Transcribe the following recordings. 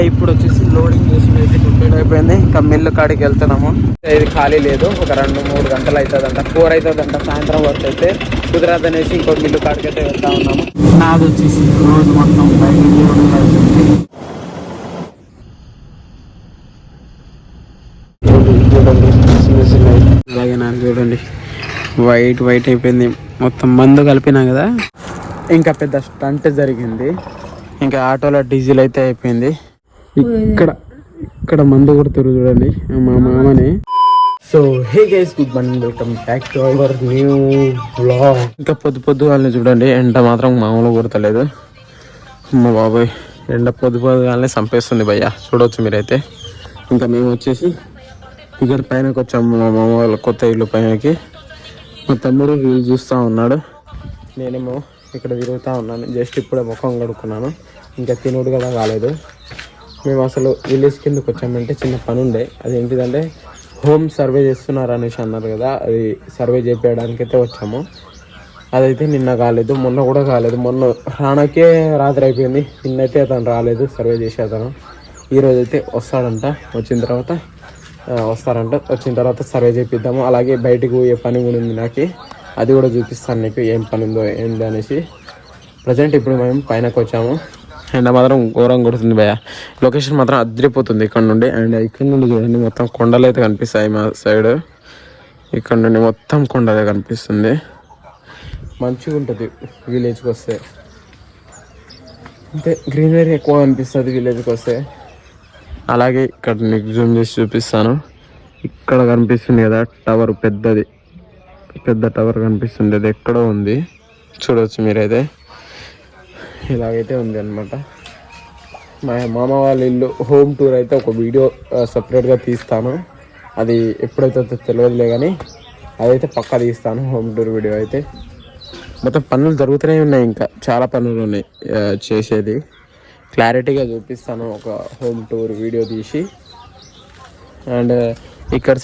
ఇప్పుడు వచ్చేసి లోడింగ్ చేసి అయితే కంప్లీట్ అయిపోయింది. ఇంకా మిల్లు కాడికి వెళ్తున్నాము. ఇది ఖాళీ లేదు, ఒక 2-3 గంటలు అవుతుందంట, 4 అవుతుందంట సాయంత్రం వరకు. అయితే కుదరదు అనేసి ఇంకో మిల్లు కాడికి అయితే వెళ్తా ఉన్నాము. నాది వచ్చేసి రోజు మొత్తం అలాగే నాకు చూడండి వైట్ అయిపోయింది మొత్తం. మందు కలిపినా కదా, ఇంకా పెద్ద స్టంట్ జరిగింది. ఇంకా ఆటోలో డీజిల్ అయితే అయిపోయింది. ఇక్కడ మందు కొడుతురు చూడండి మా మామని. So hey guys, good morning, welcome back to our new vlog. ఇంకా పొద్దు వాళ్ళని చూడండి, ఎండ మాత్రం మామూలు కొడతలేదు. అమ్మ బాబాయ్, ఎండ పొద్దు వాళ్ళని చంపేస్తుంది భయ్య, చూడవచ్చు మీరైతే. ఇంకా మేము వచ్చేసి ఇక్కడ పైనకి వచ్చాము, మా మామ వాళ్ళ కొత్త ఇల్లు పైనకి. మా తమ్ముడు రీల్ చూస్తూ ఉన్నాడు, నేనేమో ఇక్కడ తిరుగుతూ ఉన్నాను. జస్ట్ ఇప్పుడే ముఖం కడుక్కున్నాను, ఇంకా తినుడు కూడా కాలేదు. మేము అసలు విలేజ్ కిందకి వచ్చామంటే చిన్న పని ఉండే. అది ఏంటిదంటే హోమ్ సర్వే చేస్తున్నారు అనేసి అన్నారు కదా, అది సర్వే చేయించడానికైతే వచ్చాము. అదైతే నిన్న కాలేదు, మొన్న కూడా కాలేదు. మొన్న రానకే రాత్రి అయిపోయింది, నిన్నైతే అతను రాలేదు సర్వే చేసే అతను. ఈరోజు అయితే వస్తాడంట, వచ్చిన తర్వాత సర్వే చేపిద్దాము. అలాగే బయటకు పోయే పని కూడా ఉంది నాకు, అది కూడా చూపిస్తాను నీకు ఏం పని ఉందో ఏంది అనేసి. ప్రజెంట్ ఇప్పుడు మేము పైనకి వచ్చాము. ఎండ మాత్రం ఘోరంగా కొడుతుంది భయ, లొకేషన్ మాత్రం అదిరిపోతుంది ఇక్కడ నుండి. అండ్ ఇక్కడ నుండి చూడండి మొత్తం కొండలు అయితే కనిపిస్తాయి మా సైడ్. ఇక్కడ నుండి మొత్తం కొండలే కనిపిస్తుంది, మంచిగా ఉంటుంది విలేజ్కి వస్తే. అంటే గ్రీనరీ ఎక్కువ అనిపిస్తుంది విలేజ్కి వస్తే. అలాగే ఇక్కడ నీకు జూమ్ చేసి చూపిస్తాను. ఇక్కడ కనిపిస్తుంది కదా టవర్, పెద్ద టవర్ కనిపిస్తుంది, అది ఎక్కడో ఉంది, చూడవచ్చు మీరైతే. ఇలాగైతే ఉంది అనమాట మా మామ వాళ్ళ ఇల్లు. హోమ్ టూర్ అయితే ఒక వీడియో సపరేట్గా తీస్తాను, అది ఎప్పుడైతే తెలియదులే కానీ అదైతే పక్కా తీస్తాను హోమ్ టూర్ వీడియో అయితే. మొత్తం పనులు జరుగుతూనే ఉన్నాయి, ఇంకా చాలా పనులు ఉన్నాయి చేసేది. క్లారిటీగా చూపిస్తాను ఒక హోమ్ టూర్ వీడియో తీసి. అండ్ ఇక్కడ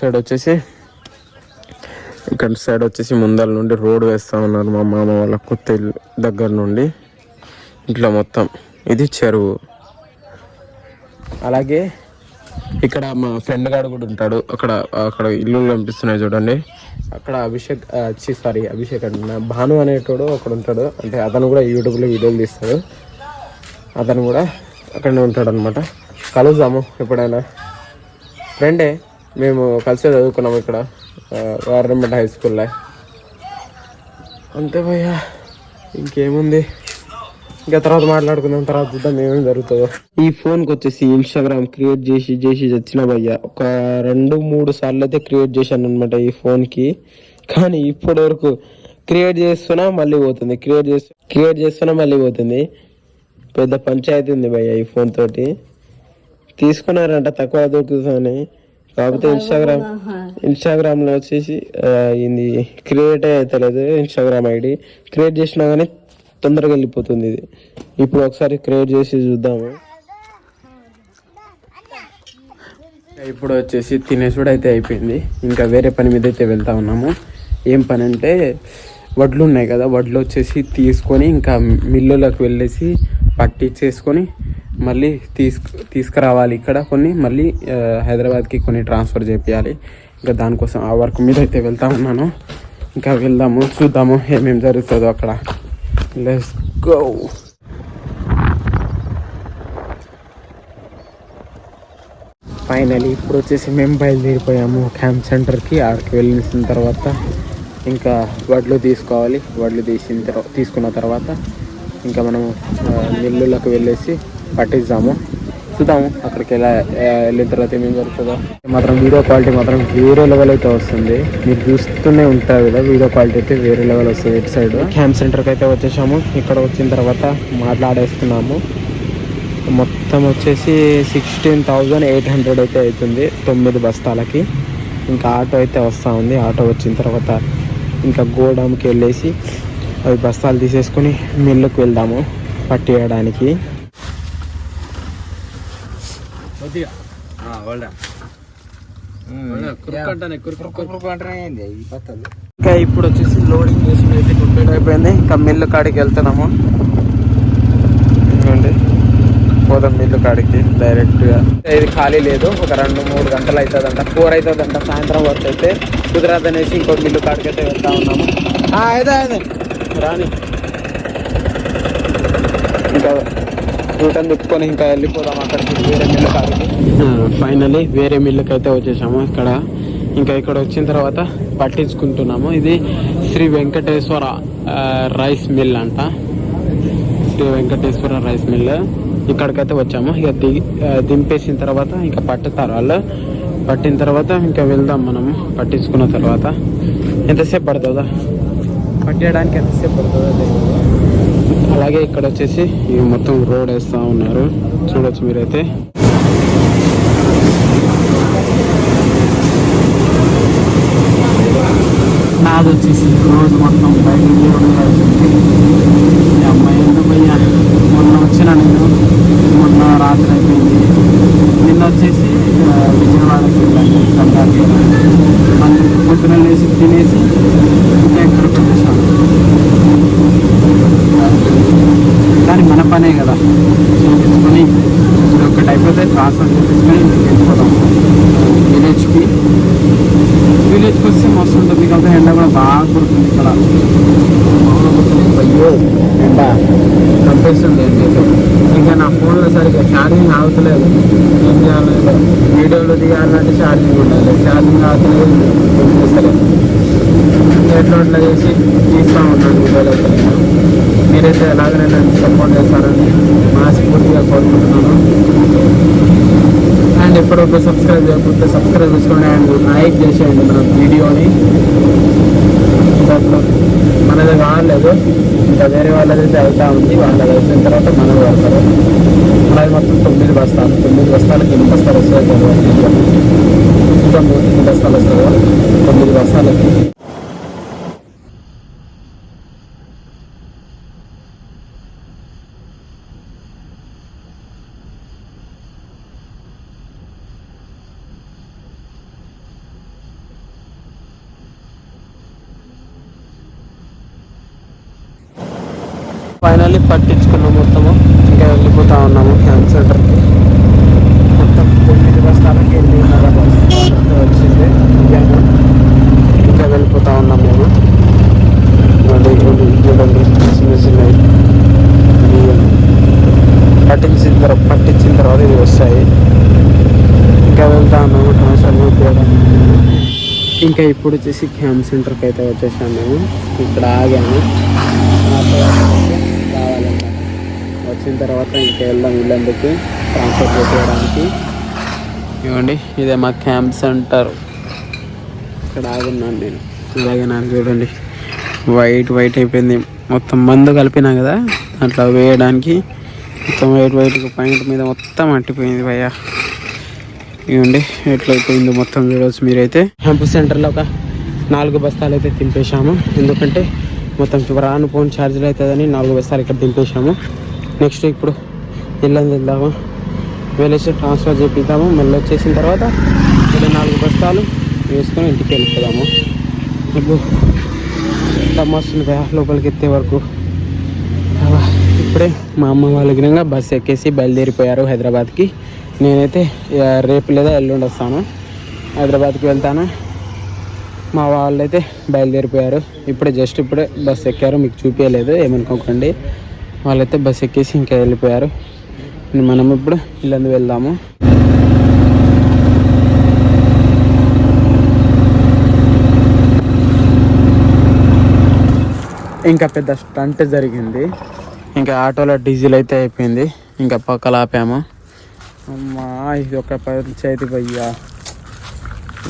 సైడ్ వచ్చేసి ముందర నుండి రోడ్ వేస్తూ ఉన్నారు మా మామ వాళ్ళ కొత్త ఇల్లు దగ్గర నుండి. ఇట్లా మొత్తం ఇది చెరువు. అలాగే ఇక్కడ మా ఫ్రెండ్ గారు కూడా ఉంటాడు, అక్కడ ఇల్లు కనిపిస్తున్నాయి చూడండి. అక్కడ అభిషేక్ అంటే భాను అనేటోడు అక్కడ ఉంటాడు. అంటే అతను కూడా యూట్యూబ్లో వీడియోలు తీస్తాడు, అతను కూడా అక్కడనే ఉంటాడు అనమాట. కలుద్దాము ఎప్పుడైనా, ఫ్రెండే, మేము కలిసే చదువుకున్నాము ఇక్కడ గవర్నమెంట్ హై స్కూల్లో. అంతే భయ్యా, ఇంకేముంది, ఇంకా తర్వాత మాట్లాడుకుందాం, తర్వాత చూద్దాం ఏమేమి జరుగుతుందో. ఈ ఫోన్కి వచ్చేసి ఇన్స్టాగ్రామ్ క్రియేట్ చేసి వచ్చిన భయ్య ఒక 2-3 సార్లు అయితే క్రియేట్ చేశాను అనమాట ఈ ఫోన్కి. కానీ ఇప్పటి వరకు క్రియేట్ చేస్తున్నా మళ్ళీ పోతుంది. పెద్ద పంచాయతీ ఉంది భయ్య ఈ ఫోన్ తోటి. తీసుకున్నారంట తక్కువ దొరుకుతుందని, కాకపోతే ఇన్స్టాగ్రామ్లో వచ్చేసి ఇది క్రియేట్ అవుతలేదు. ఇన్స్టాగ్రామ్ ఐడి క్రియేట్ చేసినా కానీ తొందరగా వెళ్ళిపోతుంది ఇది. ఇప్పుడు ఒకసారి క్రియేట్ చేసి చూద్దాము. ఇప్పుడు వచ్చేసి తినేసుడు అయితే అయిపోయింది, ఇంకా వేరే పని మీద అయితే వెళ్తా ఉన్నాము. ఏం పని అంటే వడ్లు ఉన్నాయి కదా, వడ్లు వచ్చేసి తీసుకొని ఇంకా మిల్లులకు వెళ్ళేసి పట్టించేసుకొని మళ్ళీ తీసుకురావాలి. ఇక్కడ కొన్ని మళ్ళీ హైదరాబాద్కి కొన్ని ట్రాన్స్ఫర్ చేయాలి. ఇంకా దానికోసం ఆ వర్క్ మీద అయితే వెళ్తా ఉన్నాను. ఇంకా వెళ్దాము, చూద్దాము ఏమేమి జరుగుతుందో అక్కడ. Let's go. ఫైనలీ ఇప్పుడు వచ్చేసి మేము బయలుదేరిపోయాము క్యాంప్ సెంటర్కి. ఆడికి వెళ్ళిన తర్వాత ఇంకా వడ్లు తీసుకోవాలి. వడ్లు తీసుకున్న తర్వాత ఇంకా మనము మిల్లులకు వెళ్ళేసి పట్టిద్దాము. చూద్దాము అక్కడికి వెళ్ళిన తర్వాత ఏమేమి జరుగుతుందో. మాత్రం వీడియో క్వాలిటీ మాత్రం వేరే లెవెల్ అయితే వస్తుంది, మీరు చూస్తూనే ఉంటారు కదా, వీడియో క్వాలిటీ అయితే వేరే లెవెల్ వస్తుంది. ఇటు సైడ్ క్యాంప్ సెంటర్కి అయితే వచ్చేసాము. ఇక్కడ వచ్చిన తర్వాత మాట్లాడేస్తున్నాము. మొత్తం వచ్చేసి 16,800 అయితే అవుతుంది 9 బస్తాలకి. ఇంకా ఆటో అయితే వస్తూ ఉంది. ఆటో వచ్చిన తర్వాత ఇంకా గోడౌన్కి వెళ్ళేసి అవి బస్తాలు తీసేసుకొని మిల్లుకు వెళ్దాము పట్టియడానికి. ఇంకా ఇప్పుడు వచ్చేసి లోడింగ్ చేసి అయితే కంప్లీట్ అయిపోయింది. ఇంకా మిల్లు కాడికి వెళ్తున్నాము. పోదాం మిల్లు కాడికి డైరెక్ట్గా. ఇది ఖాళీ లేదు, ఒక 2-3 గంటలు అవుతుందంట, 4 అవుతుందంట సాయంత్రం వరకు. అయితే కుదరదనేసి ఇంకో మిల్లు కాడికి అయితే వెళ్తా ఉన్నాము. అదే రాని ఇంకా రూటన్ తిప్పుకొని ఇంకా వెళ్ళిపోదాం అక్కడికి, వేరే మిల్లు కాడికి. ఫైనలీ వేరే మిల్లుకి అయితే వచ్చేసాము. ఇక్కడ వచ్చిన తర్వాత పట్టించుకుంటున్నాము. ఇది శ్రీ వెంకటేశ్వర రైస్ మిల్ అంట, శ్రీ వెంకటేశ్వర రైస్ మిల్. ఇక్కడికైతే వచ్చాము. ఇక దింపేసిన తర్వాత ఇంకా పట్టుతారు వాళ్ళు. పట్టిన తర్వాత ఇంకా వెళ్దాం మనము. పట్టించుకున్న తర్వాత ఎంతసేపు పడుతుందా పట్టేయడానికి, ఎంతసేపు పడుతుందో తెలియదు. అలాగే ఇక్కడ వచ్చేసి ఇవి మొత్తం రోడ్ వేస్తూ ఉన్నారు, చూడొచ్చు మీరైతే. నాది వచ్చేసి రోజు మొత్తం బయట అమ్మాయి పోయా. మొన్న వచ్చిన నేను, మొన్న రాత్రి అయిపోయింది. నిన్న వచ్చేసి విజయవాడకి వెళ్ళాను సంక్రాంతి. మళ్ళీ పొద్దున లేసి తినేసి ఇంకా ఇక్కడికి వచ్చేసాను. కానీ మన పనే కదా, చేయించుకొని ఒకటి అయిపోతే ట్రాన్స్ఫర్ చేయించుకొని వెళ్ళిపోతాం విలేజ్కి వస్తే మస్తు ఉంటుంది. కాబట్టి ఎండ కూడా బాగా కుడుతుంది ఇక్కడ. అయ్యో ఎండ కనిపిస్తుంది ఏంటంటే. ఇంకా నా ఫోన్లో సరిగ్గా ఛార్జింగ్ ఆగుతలేదు. ఏం చేయాలి, వీడియోలు దిగాలంటే ఛార్జింగ్ ఉండాలి, ఛార్జింగ్ ఆగుతలేదు, చూపిస్తలేదు. ఎట్లా చేసి తీస్తూ ఉన్నాను వీడియోలు అయితే. మీరైతే ఎలాగైనా సపోర్ట్ చేస్తారని మనస్ఫూర్తిగా కోరుకుంటున్నాను. అండ్ ఎప్పుడొక సబ్స్క్రైబ్ చేయకపోతే సబ్స్క్రైబ్ చేసుకోండి అండ్ లైక్ చేసేయండి మన వీడియోని. దాంట్లో మనది కాలేదు, ఇంకా వేరే వాళ్ళదైతే అవుతా ఉంది. వాళ్ళది అయిపోయిన తర్వాత మనది పడతారు. మనది మొత్తం 9 బస్తాలు. 9 బస్తాలకి ఎన్ని బస్తాలు వస్తాయో తెలియదు. ఇంకా 3 బస్తాలు వస్తాయో, 9 బస్తాలకి. ఫైనల్లీ పట్టించుకున్నాం మొత్తము. ఇంకా వెళ్ళిపోతా ఉన్నాము క్యాంప్ సెంటర్కి. మొత్తం 9 బస్తాలకి 8.5 బస్తాలకి వచ్చింది. ఇంకా వెళ్ళిపోతా ఉన్నాం మేము. చూడండి చిన్న చిన్నవి పట్టించిన తర్వాత ఇవి వస్తాయి. ఇంకా వెళ్తా ఉన్నాము ట్రాన్స్ఫర్. ఇంకా ఇప్పుడు వచ్చేసి క్యాంప్ సెంటర్కి అయితే వచ్చేసాము మేము. ఇక్కడ ఆగాము. రావాలన్నమాట. వచ్చిన తర్వాత ఇంకా వెళ్దాం ఇల్లందుకు ట్రాన్స్ఫర్ చేయడానికి. ఇవ్వండి, ఇదే మా క్యాంప్ సెంటర్. ఇక్కడ ఆగున్నాను నేను. అలాగే నాకు చూడండి వైట్ అయిపోయింది. మొత్తం మందు కలిపినా కదా దాంట్లో వేయడానికి, మొత్తం వైట్గా పాయింట్ మీద మొత్తం అంటిపోయింది భయ్యా. ఇవ్వండి ఎట్లయిపోయిందో మొత్తం చూడవచ్చు మీరైతే. క్యాంప్ సెంటర్లో ఒక 4 బస్తాలు అయితే తింపేశాము. ఎందుకంటే మొత్తం రాను ఫోన్ ఛార్జీలు అవుతుందని 4 బస్తాలు ఇక్కడ దింపేశాము. నెక్స్ట్ ఇప్పుడు ఇల్లందు వెళ్దాము, వెళ్ళేసి ట్రాన్స్ఫర్ చేపిద్దాము. మళ్ళీ వచ్చేసిన తర్వాత ఇక్కడ 4 బస్తాలు వేసుకొని ఇంటికి వెళ్ళిపోదాము. ఇప్పుడు వస్తుంది కదా లోపలికి ఎత్తే వరకు. ఇప్పుడే మా అమ్మ వాళ్ళ గినంగా బస్సు ఎక్కేసి బయలుదేరిపోయారు హైదరాబాద్కి. నేనైతే రేపు లేదా ఎల్లుండి వస్తాను, హైదరాబాద్కి వెళ్తాను. మా వాళ్ళు అయితే బయలుదేరిపోయారు. ఇప్పుడే బస్సు ఎక్కారు, మీకు చూపించలేదు ఏమనుకోకండి. వాళ్ళైతే బస్సు ఎక్కేసి ఇంకా వెళ్ళిపోయారు. మనం ఇప్పుడు ఇల్లందు వెళ్దాము. ఇంకా పెద్ద స్టంట్ జరిగింది. ఇంకా ఆటోలో డీజిల్ అయితే అయిపోయింది. ఇంకా పక్కల ఆపాము. అమ్మా ఇది ఒక పంచాయతీ భయ్యా,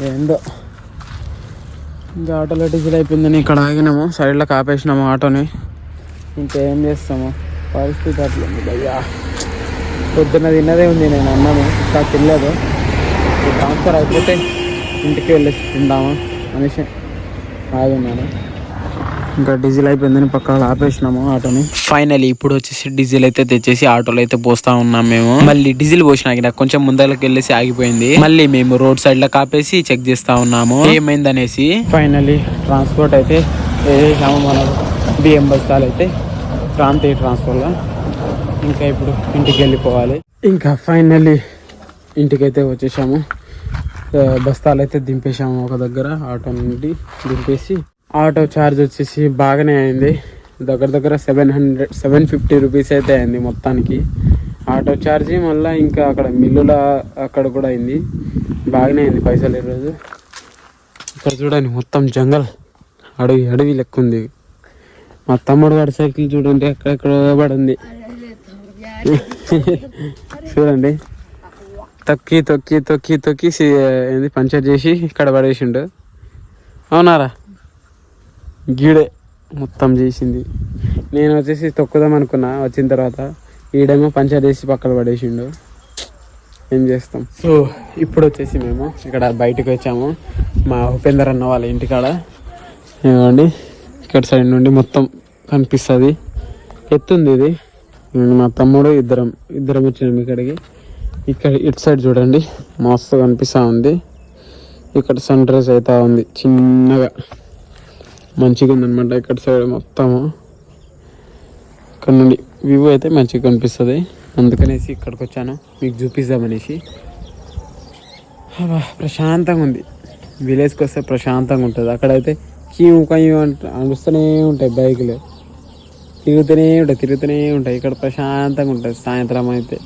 ఏందో. ఇంకా ఆటోలో డీజిల్ అయిపోయిందని ఇక్కడ ఆగినాము, సైడ్లో ఆపేసినాము ఆటోని. ఇంకేం చేస్తాము, పరిస్థితి అట్లా ఉంది భయ్యా. పొద్దున్న తిన్నదే ఉంది నేను, అన్నాము ఇంకా తినలేదు. ట్రాన్స్ఫర్ అయిపోతే ఇంటికి వెళ్ళేసి తిందాము అనేసి ఆగున్నాను. ఇంకా డీజిల్ అయిపోయిందని పక్కన ఆపేసినాము ఆటోని. ఫైనల్లీ ఇప్పుడు వచ్చేసి డీజిల్ అయితే తెచ్చేసి ఆటోలో అయితే పోస్తా ఉన్నాం మేము. మళ్ళీ డీజిల్ పోసినా కొంచెం ముందరకి వెళ్ళేసి ఆగిపోయింది. మళ్ళీ మేము రోడ్ సైడ్ లో కాపేసి చెక్ చేస్తా ఉన్నాము ఏమైందనేసి. ఫైనల్లీ ట్రాన్స్పోర్ట్ అయితే వేసాము. మన బియ్యం బస్తాలు అయితే క్రాంతి ట్రాన్స్పోర్ట్ లో ఇంకా ఇప్పుడు ఇంటికి వెళ్ళిపోవాలి. ఇంకా ఫైనల్లీ ఇంటికైతే వచ్చేసాము. బస్తాలు అయితే దింపేసాము ఒక దగ్గర. ఆటో నుండి దింపేసి ఆటో ఛార్జ్ వచ్చేసి బాగానే అయింది. దగ్గర 750 రూపీస్ అయితే అయింది మొత్తానికి ఆటో ఛార్జీ. మళ్ళీ ఇంకా అక్కడ మిల్లుల అక్కడ కూడా అయింది. బాగానే అయింది పైసలు ఈరోజు. ఇక్కడ చూడండి మొత్తం జంగల్, అడవి లెక్క ఉంది. మా తమ్ముడు గారి సైకిల్ చూడండి ఎక్కడెక్కడ పడింది. చూడండి తొక్కి ఏంది పంచర్ చేసి ఇక్కడ పడేసిండు. అవునారా? గీడే మొత్తం చేసింది. నేను వచ్చేసి తొక్కుదాం అనుకున్నా వచ్చిన తర్వాత. ఈడేమో పంచర్ చేసి పక్కన పడేసిండు. ఏం చేస్తాం. సో ఇప్పుడు వచ్చేసి మేము ఇక్కడ బయటకు వచ్చాము. మా ఉపేందర్ అన్న వాళ్ళ ఇంటికాడ. ఏమండి ఇక్కడ సైడ్ నుండి మొత్తం కనిపిస్తుంది. ఎత్తుంది ఇది. మా తమ్ముడు ఇద్దరం వచ్చినాము ఇక్కడికి. ఇక్కడ ఇటు సైడ్ చూడండి మస్తు కనిపిస్తూ ఉంది. ఇక్కడ సన్ రైజ్ అవుతా ఉంది చిన్నగా, మంచిగా ఉందన్నమాట. ఇక్కడ సైడ్ మొత్తము ఇక్కడ నుండి వ్యూ అయితే మంచిగా కనిపిస్తుంది. అందుకనేసి ఇక్కడికి వచ్చాను మీకు చూపిద్దామనేసి. ప్రశాంతంగా ఉంది. విలేజ్కి వస్తే ప్రశాంతంగా ఉంటుంది. అక్కడైతే కయ్యూ అడుస్తూనే ఉంటాయి బైకులు, తిరుగుతూనే ఉంటాయి. ఇక్కడ ప్రశాంతంగా ఉంటుంది. సాయంత్రం అయితే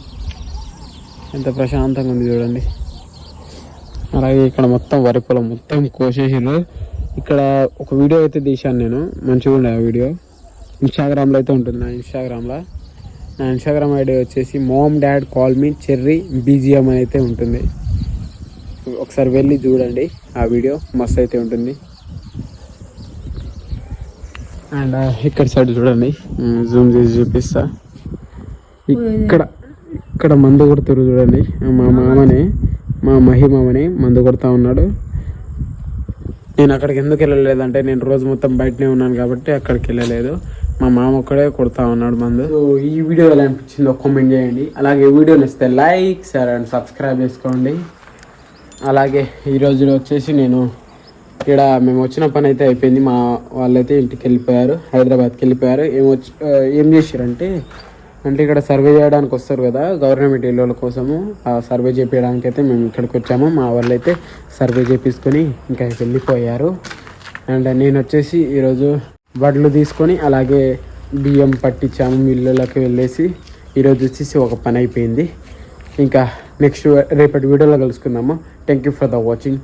ఎంత ప్రశాంతంగా ఉంది చూడండి. అలాగే ఇక్కడ మొత్తం వరి పొలం మొత్తం కోసేసారు. ఇక్కడ ఒక వీడియో అయితే తీశాను నేను, మంచిగా ఉండే ఆ వీడియో. ఇన్స్టాగ్రామ్లో అయితే ఉంటుంది. నా ఇన్స్టాగ్రామ్ ఐడి వచ్చేసి mom dad call me cherry BGM అని అయితే ఉంటుంది. ఒకసారి వెళ్ళి చూడండి ఆ వీడియో, మస్తు అయితే ఉంటుంది. అండ్ ఇక్కడ సైడ్ చూడండి, జూమ్ చేసి చూపిస్తా. ఇక్కడ మందు కొడుతారు చూడండి. మా మహిమామని మందు కొడతా ఉన్నాడు. నేను అక్కడికి ఎందుకు వెళ్ళలేదంటే నేను రోజు మొత్తం బయటనే ఉన్నాను కాబట్టి అక్కడికి వెళ్ళలేదు. మా మామ ఒక్కడే కొడతా ఉన్నాడు మందు. సో ఈ వీడియో ఎలా అనిపించిందో కామెంట్ చేయండి. అలాగే వీడియో నచ్చితే లైక్, షేర్ అండ్ సబ్స్క్రైబ్ చేసుకోండి. అలాగే ఈరోజు వచ్చేసి ఇక్కడ మేము వచ్చిన పని అయితే అయిపోయింది. మా వాళ్ళైతే ఇంటికి వెళ్ళిపోయారు, హైదరాబాద్కి వెళ్ళిపోయారు. ఏం చేశారంటే ఇక్కడ సర్వే చేయడానికి వస్తారు కదా గవర్నమెంట్ ఇళ్ళ కోసము. ఆ సర్వే చేపించడానికి అయితే మేము ఇక్కడికి వచ్చాము. మా వాళ్ళు అయితే సర్వే చేపించుకొని ఇంకా వెళ్ళిపోయారు. అండ్ నేను వచ్చేసి ఈరోజు వడ్లు తీసుకొని అలాగే బియ్యం పట్టించాము మిల్లులకు వెళ్ళేసి. ఈరోజు వచ్చేసి ఒక పని అయిపోయింది. ఇంకా నెక్స్ట్ రేపటి వీడియోలో కలుసుకుందాము. Thank you for the watching.